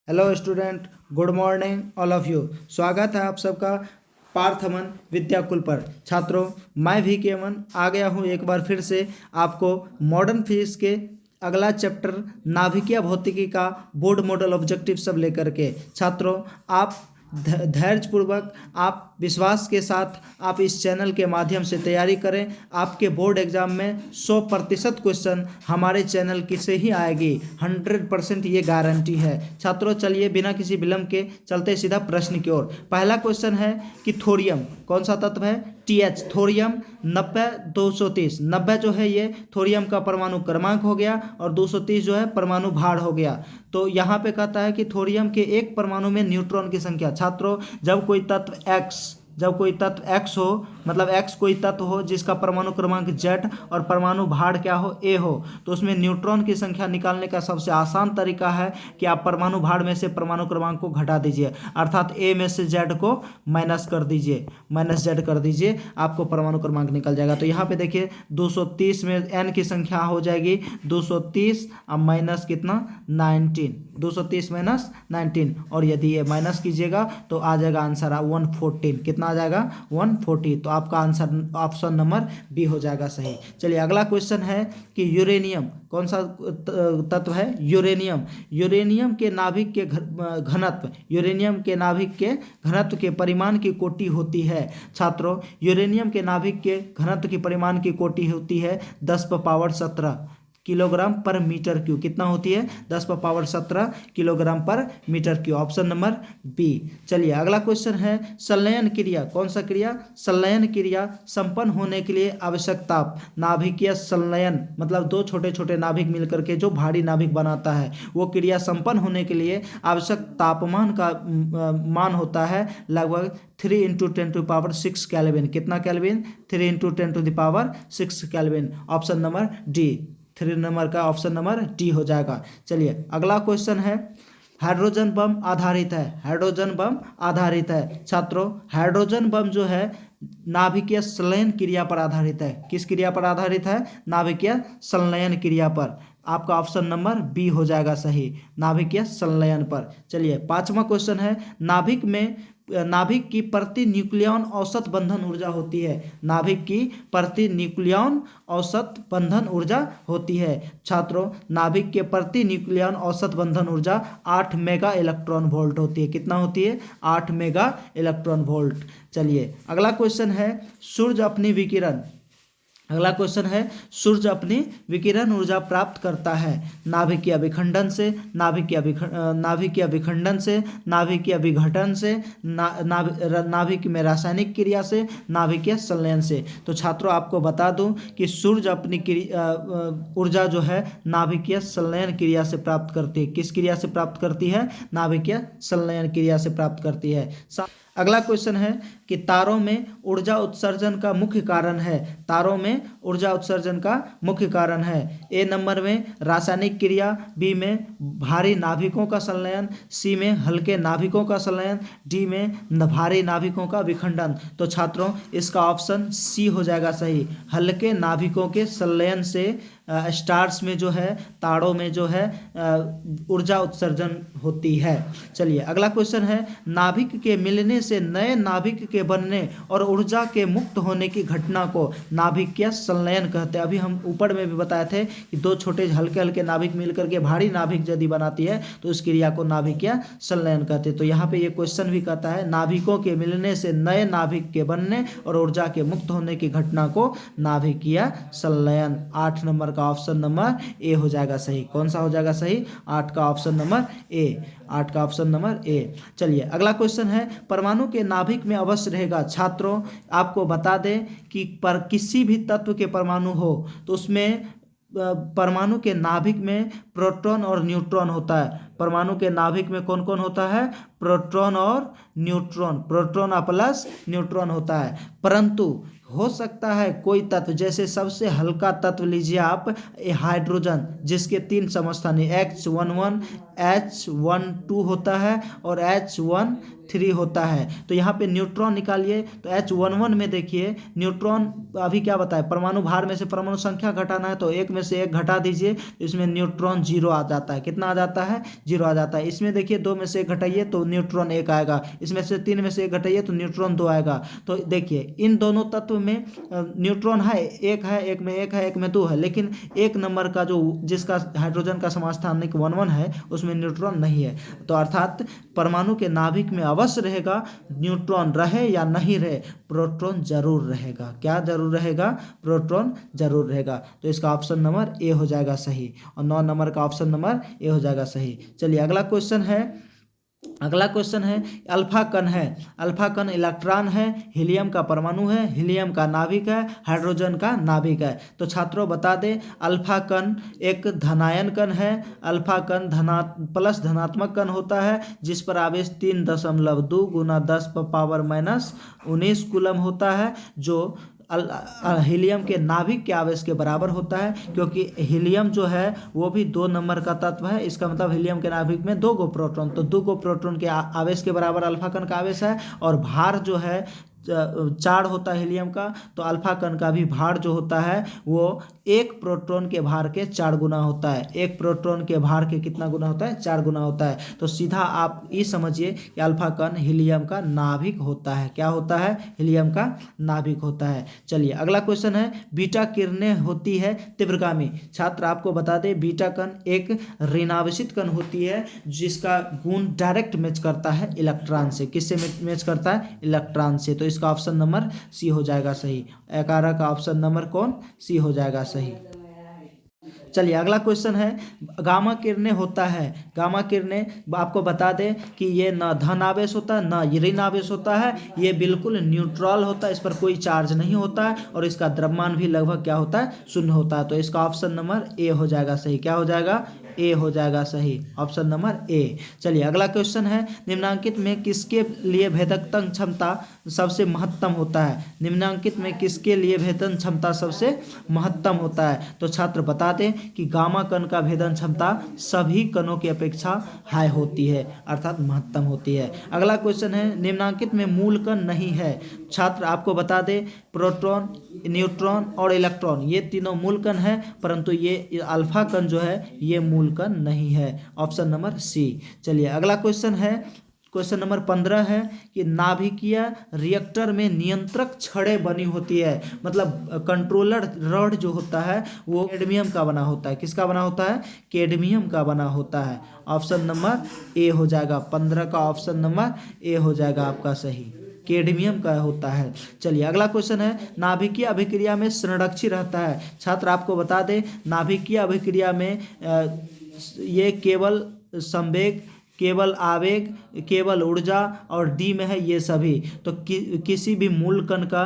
Hello student, good morning all of you. स्वागत है आप सबका पार्थ अमन विद्याकुल पर। छात्रों, मैं भी के अमन आ गया हूँ एक बार फिर से आपको मॉडर्न फिजिक्स के अगला चैप्टर नाभिकीय भौतिकी का बोर्ड मॉडल ऑब्जेक्टिव सब लेकर के। छात्रों, आप धैर्यपूर्वक, आप विश्वास के साथ आप इस चैनल के माध्यम से तैयारी करें। आपके बोर्ड एग्जाम में 100% क्वेश्चन हमारे चैनल की से ही आएगी। 100% ये गारंटी है। छात्रों, चलिए बिना किसी विलंब के चलते सीधा प्रश्न की ओर। पहला क्वेश्चन है कि थोरियम कौन सा तत्व है? TH thorium 90-230। 90 जो है ये थोरियम का परमाणु क्रमांक हो गया और 230 जो है परमाणु भार हो गया। तो यहाँ पे कहता है कि थोरियम के एक परमाणु में न्यूट्रॉन की संख्या। छात्रों, जब कोई तत्व X हो, मतलब X कोई तत्व हो जिसका परमाणु क्रमांक Z और परमाणु भार क्या हो? A हो, तो उसमें न्यूट्रॉन की संख्या निकालने का सबसे आसान तरीका है कि आप परमाणु भार में से परमाणु क्रमांक को घटा दीजिए, अर्थात A में से Z को माइनस कर दीजिए, -Z कर दीजिए, आपको परमाणु क्रमांक निकल जाएगा। तो यहाँ पे देखिए 230 में N की संख्या हो जाएगी 230 अब माइनस कितना 19, 230 माइनस 19, और यदि ये माइनस कीजिएगा तो आ जाएगा आंसर 114। कितना आ जाएगा? 140। तो आपका आंसर ऑप्शन नंबर बी हो जाएगा सही। चलिए अगला क्वेश्चन है कि यूरेनियम कौन सा तत्व है? यूरेनियम के नाभिक के घनत्व के परिमाण की कोटि होती है। छात्रों, यूरेनियम के नाभिक के घनत्व की परिमाण की कोटि होती है 10⁻17 किलोग्राम पर मीटर क्यूब। कितना होती है? 10⁻17 kilogram per metre cube. Option number B. चलिए अगला क्वेश्चन है संलयन क्रिया। कौन सा क्रिया? संलयन क्रिया संपन्न होने के लिए आवश्यक ताप। नाभिकीय संलयन मतलब दो छोटे छोटे नाभिक मिलकर के जो भारी नाभिक बनाता है, वो क्रिया संपन्न होने के लिए आवश्यक तापमान का मान होता है लगभग 3 × 10⁶ केल्विन। कितना kelvin? 3 × 10⁶ kelvin. Option number D, 3 number का ऑप्शन नंबर डी हो जाएगा। चलिए अगला क्वेश्चन है हाइड्रोजन बम आधारित है। छात्रों, हाइड्रोजन बम जो है नाभिकीय संलयन क्रिया पर आधारित है। किस क्रिया पर आधारित है? नाभिकीय संलयन क्रिया पर। आपका ऑप्शन नंबर बी हो जाएगा सही, नाभिकीय संलयन पर। चलिए पांचवा क्वेश्चन है नाभिक की प्रति न्यूक्लियॉन औसत बंधन ऊर्जा होती है। नाभिक की प्रति न्यूक्लियॉन औसत बंधन ऊर्जा होती है। छात्रों, नाभिक के प्रति न्यूक्लियॉन औसत बंधन ऊर्जा 8 मेगा इलेक्ट्रॉन वोल्ट होती है। कितना होती है? 8 मेगा इलेक्ट्रॉन वोल्ट। चलिए अगला क्वेश्चन है सूर्य अपनी विकिरण ऊर्जा प्राप्त करता है नाभिकीय विखंडन से, नाभिकीय विघटन से, नाभिक में रासायनिक क्रिया से, नाभिकीय संलयन से। तो छात्रों, आपको बता दूं कि सूर्य अपनी ऊर्जा जो है नाभिकीय संलयन क्रिया से प्राप्त करती है। किस क्रिया से प्राप्त करती है? नाभिकीय संलयन क्रिया से प्राप्त करती है। अगला क्वेश्चन है कि तारों में ऊर्जा उत्सर्जन का मुख्य कारण है। ए नंबर में रासायनिक क्रिया, बी में भारी नाभिकों का संलयन, सी में हल्के नाभिकों का संलयन, डी में भारी नाभिकों का विखंडन। तो छात्रों, इसका ऑप्शन सी हो जाएगा सही, हल्के नाभिकों के संलयन से स्टार्स में जो है, तारों में जो है ऊर्जा उत्सर्जन होती है। चलिए अगला क्वेश्चन है नाभिक के मिलने से नए नाभिक के बनने और ऊर्जा के मुक्त होने की घटना को नाभिकीय संलयन कहते हैं। अभी हम ऊपर में भी बताए थे कि दो छोटे हल्के हल्के नाभिक मिलकर के भारी नाभिक यदि बनाती है तो इस क्रिया को नाभिकीय संलयन कहते हैं। तो यहाँ पे ये क्वेश्चन भी कहता है नाभिकों के मिलने से नए नाभिक के बनने और ऊर्जा के मुक्त होने की घटना को नाभिकीय संलयन। 8 नंबर का ऑप्शन नंबर ए हो जाएगा सही। कौन सा हो जाएगा सही? 8 का ऑप्शन नंबर ए। चलिए अगला क्वेश्चन है परमाणु के नाभिक में अवश्य रहेगा। छात्रों, आपको बता दें कि पर किसी भी तत्व के परमाणु हो तो उसमें परमाणु के नाभिक में प्रोटॉन और न्यूट्रॉन होता है। परमाणु के नाभिक में कौन कौन होता है? प्रोटॉन और न्यूट्रॉन, प्रोटॉन प्लस न्यूट्रॉन होता है। परंतु हो सकता है कोई तत्व, जैसे सबसे हल्का तत्व लीजिए आप हाइड्रोजन, जिसके 3 समस्थानिक H11 H12 होता है और H13 होता है। तो यहाँ पे न्यूट्रॉन निकालिए, तो H11 में देखिए न्यूट्रॉन अभी क्या बताए, परमाणु भार में से परमाणु संख्या घटाना है, तो 1 में से 1 घटा दीजिए, तो इसमें न्यूट्रॉन 0 आ जाता है। कितना आ जाता है? 0 आ जाता है। इसमें देखिए 2 में से 1 घटाइए तो न्यूट्रॉन 1 आएगा, इसमें से 3 में से 1 घटाइए तो न्यूट्रॉन 2 आएगा। तो देखिए इन दोनों तत्व में न्यूट्रॉन है, एक है, एक में 1 है, एक में 2 है, लेकिन 1 नंबर का जो जिसका हाइड्रोजन का समस्थानिक 11 है उसमें न्यूट्रॉन नहीं है। तो अर्थात परमाणु के नाभिक में अवश्य रहेगा, न्यूट्रॉन रहे या नहीं रहे, प्रोटॉन जरूर रहेगा। क्या जरूर रहेगा? प्रोटॉन जरूर रहेगा। तो इसका ऑप्शन नंबर ए हो जाएगा सही, और 9 नंबर का ऑप्शन नंबर ए हो जाएगा सही। चलिए अगला क्वेश्चन है अल्फा कण है। अल्फा कण इलेक्ट्रॉन है, हीलियम का परमाणु है, हीलियम का नाभिक है, हाइड्रोजन का नाभिक है। तो छात्रों बता दें, अल्फा कण एक धनायन कण है। अल्फा कण प्लस धनात्मक कण होता है, जिस पर आवेश 3.2 गुना 10⁻⁻19 कूलम होता है, जो हीलियम के नाभिक के आवेश के बराबर होता है, क्योंकि हीलियम जो है वो भी 2 नंबर का तत्व है। इसका मतलब हीलियम के नाभिक में 2 गो प्रोटॉन, तो 2 गो प्रोटॉन के आवेश के बराबर अल्फा कण का आवेश है। और भार जो है 4 होता है हीलियम का, तो अल्फा कण का भी भार जो होता है वो 1 प्रोटॉन के भार के 4 गुना होता है। 1 प्रोटॉन के भार के कितना गुना होता है? 4 गुना होता है। तो सीधा आप ये समझिए कि अल्फा कण हीलियम का नाभिक होता है। क्या होता है? हीलियम का नाभिक होता है। चलिए अगला क्वेश्चन है, बीटा किरणें होती है तीव्रगामी। छात्र आपको बता दें, बीटा कण एक ऋणावेशित कण होती है, जिसका गुण डायरेक्ट मैच करता है इलेक्ट्रॉन से। किससे मैच करता है? इलेक्ट्रॉन से। तो इसका ऑप्शन नंबर सी हो जाएगा सही। 11 का ऑप्शन नंबर कौन? सी हो जाएगा सही। चलिए अगला क्वेश्चन है, गामा किरणें होता है। गामा किरणें आपको बता दें कि ये न धन आवेश होता है न ऋण आवेश होता है, ये बिल्कुल न्यूट्रल होता है, इस पर कोई चार्ज नहीं होता है, और इसका द्रव्यमान भी लगभग क्या होता है? 0 होता है। तो इसका ऑप्शन नंबर ए हो जाएगा सही। क्या हो जाएगा? ए हो जाएगा सही, ऑप्शन नंबर ए। चलिए अगला क्वेश्चन है, निम्नांकित में किसके लिए भेदकत्व क्षमता सबसे महत्तम होता है? निम्नांकित में किसके लिए भेदन क्षमता सबसे महत्तम होता है? तो छात्र बता दें कि गामा कण का भेदन क्षमता सभी कणों की अपेक्षा हाई होती है, अर्थात महत्तम होती है। अगला क्वेश्चन है, निम्नांकित में मूल कण नहीं है। छात्र आपको बता दें, प्रोटॉन, न्यूट्रॉन और इलेक्ट्रॉन ये तीनों मूल कण है, परंतु ये अल्फा कण जो है ये मूल कण नहीं है, ऑप्शन नंबर सी। चलिए अगला क्वेश्चन है, क्वेश्चन नंबर 15 है कि नाभिकीय रिएक्टर में नियंत्रक छड़ें बनी होती है, मतलब कंट्रोलर रॉड जो होता है वो कैडमियम का बना होता है। किसका बना होता है? कैडमियम का बना होता है। ऑप्शन नंबर ए हो जाएगा, 15 का ऑप्शन नंबर ए हो जाएगा आपका सही, कैडमियम का होता है। चलिए अगला क्वेश्चन है, नाभिकीय अभिक्रिया में संरक्षित रहता है। छात्र आपको बता दें, नाभिकीय अभिक्रिया में ये केवल संवेग, केवल आवेग, केवल ऊर्जा और डी में है ये सभी। तो किसी भी मूल कण का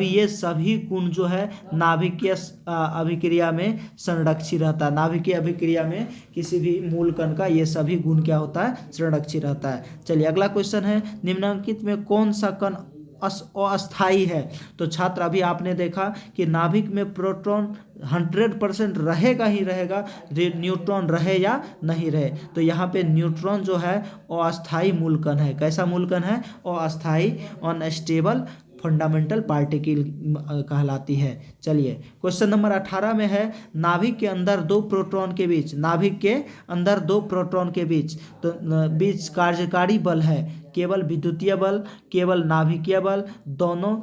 ये सभी गुण जो है नाभिकीय अभिक्रिया में संरक्षित रहता है। नाभिकीय अभिक्रिया में किसी भी मूल कण का ये सभी गुण क्या होता है? संरक्षित रहता है। चलिए अगला क्वेश्चन है, निम्नलिखित में कौन सा कण अस्थाई है? तो छात्र अभी आपने देखा कि नाभिक में प्रोटॉन 100% रहेगा ही रहेगा, न्यूट्रॉन रहे या नहीं रहे। तो यहाँ पे न्यूट्रॉन जो है अस्थाई मूलकण है। कैसा मूलकण है? अस्थाई, अनस्टेबल फंडामेंटल पार्टिकल कहलाती है। चलिए क्वेश्चन नंबर 18 में है, नाभिक के अंदर 2 प्रोटॉन के बीच, नाभिक के अंदर 2 प्रोटॉन के बीच तो बीच कार्यकारी बल है, केवल विद्युतीय बल, केवल नाभिकीय बल, दोनों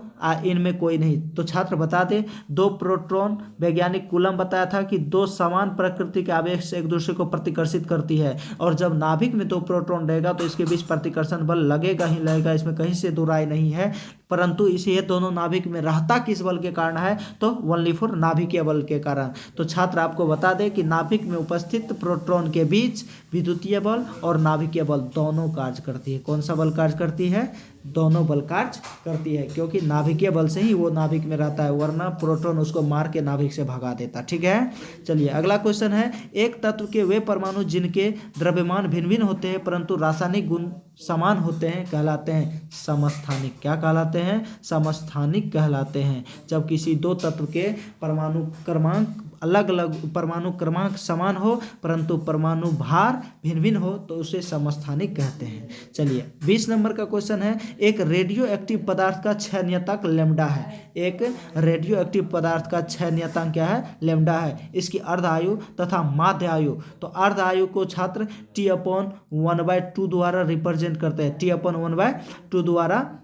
इनमें कोई नहीं। तो छात्र बता दें, 2 प्रोटॉन, वैज्ञानिक कूलम बताया था कि 2 समान प्रकृति के आवेश से एक दूसरे को प्रतिकर्षित करती है, और जब नाभिक में 2 प्रोटॉन रहेगा तो इसके बीच प्रतिकर्षण बल लगेगा ही लगेगा, इसमें कहीं से दो राय नहीं है। परंतु इसे दोनों नाभिक में रहता किस बल के कारण है? तो ओनली फॉर नाभिकीय बल के कारण। तो छात्र आपको बता दें कि नाभिक में उपस्थित प्रोटॉन के बीच विद्युतीय बल और नाभिकीय बल दोनों कार्य करती है। कौन सा बल बल कार्य करती है, दोनों बल कार्य करती है, क्योंकि नाभिकीय बल से ही वो नाभिक में रहता है, वरना प्रोटॉन उसको मार के नाभिक से भगा देता। ठीक है, चलिए अगला क्वेश्चन है, एक तत्व के वे परमाणु जिनके द्रव्यमान भिन्न भिन्न होते हैं परंतु रासायनिक गुण समान होते हैं कहलाते हैं समस्थानिक। क्या कहलाते हैं? समस्थानिक कहलाते हैं। जब किसी दो तत्व के परमाणु क्रमांक अलग अलग, परमाणु क्रमांक समान हो परंतु परमाणु भार भिन्न भिन्न हो तो उसे समस्थानिक कहते हैं। चलिए 20 नंबर का क्वेश्चन है, एक रेडियो एक्टिव पदार्थ का क्षय नियतांक लैम्डा है। एक रेडियो एक्टिव पदार्थ का क्षय नियतांक क्या है? लैम्डा है। इसकी अर्ध आयु तथा माध्य आयु, तो अर्ध आयु को छात्र T/1/2 द्वारा रिप्रेजेंट करते हैं, T/1/2 द्वारा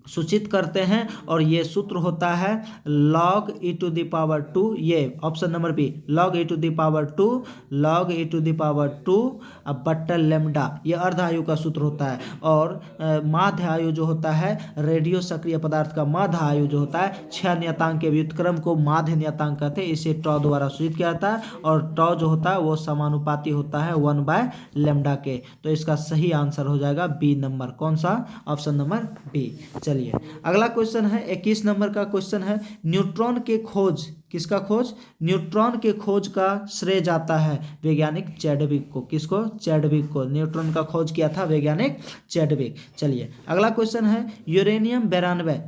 सूचित करते हैं, और ये सूत्र होता है log e⁻², ये option number B, log e⁻², log e⁻² अब बट्टा लैम्डा, ये अर्ध आयु का सूत्र होता है। और माध्य आयु जो होता है, रेडियो सक्रिय पदार्थ का माध्य आयु जो होता है, क्षय नियतांक के व्युत्क्रम को माध्य नियतांक कहते हैं, इसे टॉ द्वारा सूचित किया जाता है, और टॉ जो होता है वो समानुपाती होता है 1/λ के। तो इसका सही आंसर हो जाएगा बी नंबर। कौन सा? Option number B. चलिए अगला क्वेश्चन है 21 नंबर का क्वेश्चन है, न्यूट्रॉन के खोज, किसका खोज? न्यूट्रॉन के खोज का श्रेय जाता है वैज्ञानिक चैडविक को। किसको? चैडविक को। न्यूट्रॉन का खोज किया था वैज्ञानिक चैडविक। चलिए अगला क्वेश्चन है, यूरेनियम 92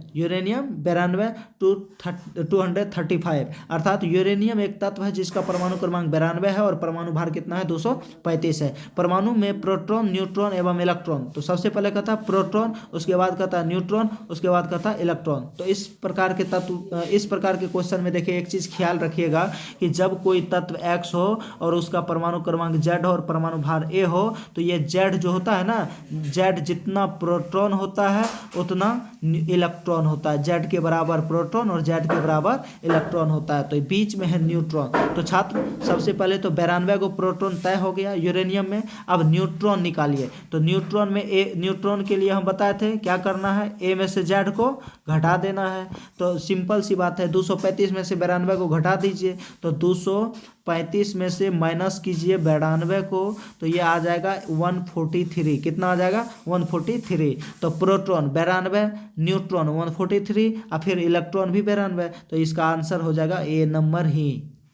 235, अर्थात यूरेनियम एक तत्व है जिसका परमाणु क्रमांक 92 है और परमाणु भार कितना है? 235 है। परमाणु में प्रोटॉन, न्यूट्रॉन एवं इलेक्ट्रॉन, तो सबसे पहले कहता प्रोटॉन, उसके बाद कहता न्यूट्रॉन, उसके बाद कहता इलेक्ट्रॉन। तो इस प्रकार के तत्व, इस प्रकार के क्वेश्चन में देखिए एक चीज ख्याल रखिएगा कि जब कोई तत्व X हो और उसका परमाणु क्रमांक Z हो और परमाणु भार A हो, तो ये Z जो होता है ना, Z जितना प्रोटॉन होता है उतना इलेक्ट्रॉन होता है, Z के बराबर प्रोटॉन और Z के बराबर इलेक्ट्रॉन होता है। तो बीच में है न्यूट्रॉन। तो छात्र सबसे पहले तो 92 को प्रोटॉन तय हो गया यूरेनियम में, अब न्यूट्रॉन निकालिए। तो न्यूट्रॉन में न्यूट्रॉन के लिए हम बताए थे क्या करना है, A में से Z को घटा देना है। तो सिंपल सी बात है, 235 में से 92 को घटा दीजिए, तो 235 में से माइनस कीजिए 92 को, तो ये आ जाएगा 143। कितना आ जाएगा? 143। तो प्रोटॉन 92, न्यूट्रॉन 143 और फिर इलेक्ट्रॉन भी 92, तो इसका आंसर हो जाएगा ए नंबर ही।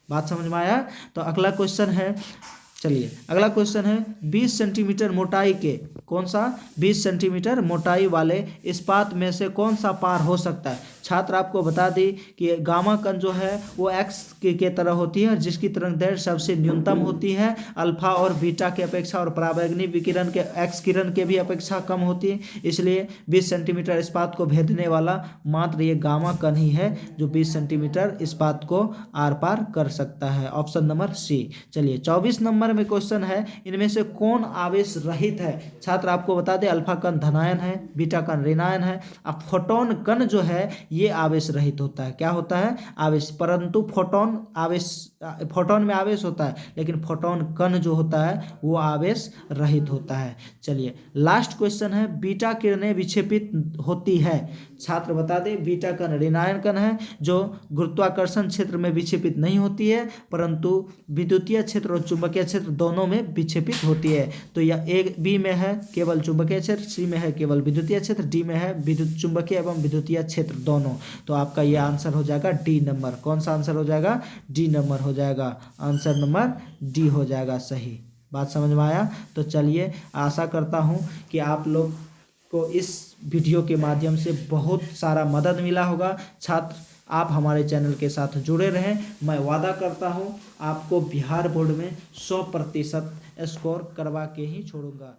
बात समझ में आया? तो अगला क्वेश्चन है, चलिए अगला क्वेश्चन है, 20 सेंटीमीटर मोटाई के, कौन सा? 20 सेंटीमीटर मोटाई वाले इस्पात में से कौन सा पार हो सकता है? छात्र आपको बता दी कि गामा कण जो है वो एक्स के तरह होती है, जिसकी तरंगदैर्घ्य सबसे न्यूनतम होती है अल्फा और बीटा के अपेक्षा, और पराबैंगनी विकिरण के एक्स किरण के भी अपेक्षा कम होती है। इसलिए 20 सेंटीमीटर इस्पात को भेदने वाला मात्र ये गामा कण ही है जो 20 सेंटीमीटर इस्पात को आर पार कर सकता है। Option number C. चलिए 24 नंबर में क्वेश्चन है, इनमें से कौन आवेश रहित है? छात्र आपको बता दें, अल्फा कण धनायन है, बीटा कण ऋणायन है। अब फोटोन कण जो है ये आवेश रहित होता है। क्या होता है? आवेश। परंतु फोटोन में आवेश होता है, लेकिन फोटोन कण जो होता है वो आवेश रहित होता है। चलिए लास्ट क्वेश्चन है, बीटा किरणें विक्षेपित होती है। छात्र बता दें, बीटा कण ऋणायन कण है जो गुरुत्वाकर्षण क्षेत्र में विक्षेपित नहीं होती है, परंतु विद्युतीय क्षेत्र और चुंबकीय क्षेत्र दोनों में विक्षेपित होती है। तो यह एक बी में है केवल चुंबकीय क्षेत्र, सी में है केवल विद्युतीय क्षेत्र, डी में है विद्युत चुंबकीय एवं विद्युतीय क्षेत्र दोनों। तो आपका यह आंसर हो जाएगा डी नंबर। कौन सा आंसर हो जाएगा? डी नंबर हो जाएगा। आंसर नंबर डी हो जाएगा सही। बात समझ में आया? तो चलिए आशा करता हूँ कि आप लोग को इस वीडियो के माध्यम से बहुत सारा मदद मिला होगा। छात्र आप हमारे चैनल के साथ जुड़े रहें। मैं वादा करता हूँ आपको बिहार बोर्ड में 100% स्कोर करवा के ही छोड़ूंगा।